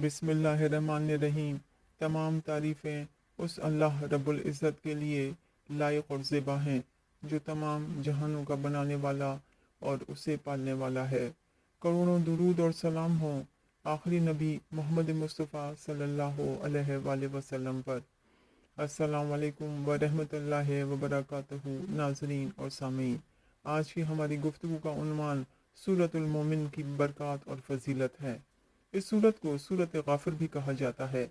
بسم اللہ الرحمن الرحیم۔ تمام تعریفیں اس اللہ رب العزت کے لیے لائق اور زیبا ہیں جو تمام جہانوں کا بنانے والا اور اسے پالنے والا ہے۔ کروڑوں درود اور سلام ہوں آخری نبی محمد مصطفیٰ صلی اللہ علیہ وآلہ وسلم پر۔ السلام علیکم ورحمۃ اللہ وبرکاتہ ناظرین اور سامعین، آج کی ہماری گفتگو کا عنوان سورۃ المومن کی برکات اور فضیلت ہے۔ اس سورت کو سورت غافر بھی کہا جاتا ہے۔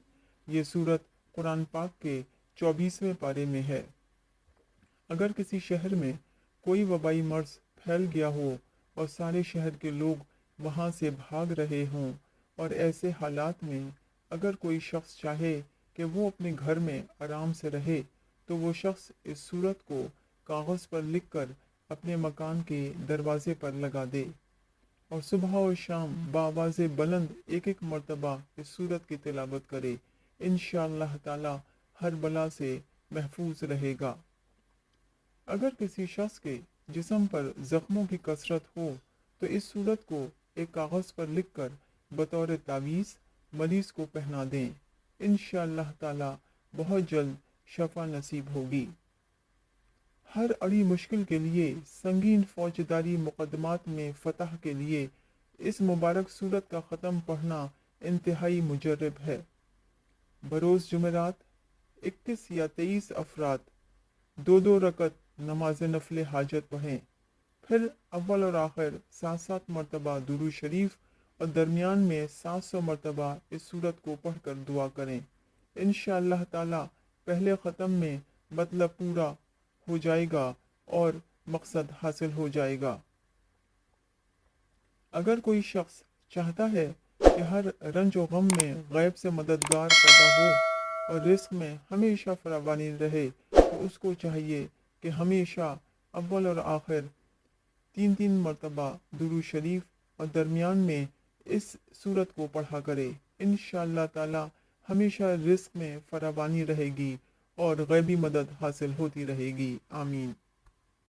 یہ سورت قرآن پاک کے 24ویں پارے میں ہے۔ اگر کسی شہر میں کوئی وبائی مرض پھیل گیا ہو اور سارے شہر کے لوگ وہاں سے بھاگ رہے ہوں، اور ایسے حالات میں اگر کوئی شخص چاہے کہ وہ اپنے گھر میں آرام سے رہے، تو وہ شخص اس سورت کو کاغذ پر لکھ کر اپنے مکان کے دروازے پر لگا دے اور صبح و شام بآواز بلند ایک مرتبہ اس سورت کی تلاوت کرے، انشاءاللہ تعالی ہر بلا سے محفوظ رہے گا۔ اگر کسی شخص کے جسم پر زخموں کی کثرت ہو تو اس سورت کو ایک کاغذ پر لکھ کر بطور تعویذ مریض کو پہنا دیں، انشاءاللہ تعالی بہت جلد شفا نصیب ہوگی۔ ہر اڑی مشکل کے لیے، سنگین فوجداری مقدمات میں فتح کے لیے اس مبارک سورت کا ختم پڑھنا انتہائی مجرب ہے۔ بروز جمعرات 21 یا 23 افراد 2 رکعت نماز نفل حاجت پڑھیں، پھر اول اور آخر 7 مرتبہ درود شریف اور درمیان میں 700 مرتبہ اس سورت کو پڑھ کر دعا کریں، انشاءاللہ تعالی پہلے ختم میں مطلب پورا ہو جائے گا اور مقصد حاصل ہو جائے گا۔ اگر کوئی شخص چاہتا ہے کہ ہر رنج و غم میں غیب سے مددگار پیدا ہو اور رزق میں ہمیشہ فراوانی رہے، تو اس کو چاہیے کہ ہمیشہ اول اور آخر 3 مرتبہ درود شریف اور درمیان میں اس سورت کو پڑھا کرے، انشاءاللہ تعالی ہمیشہ رزق میں فراوانی رہے گی اور غیبی مدد حاصل ہوتی رہے گی۔ آمین۔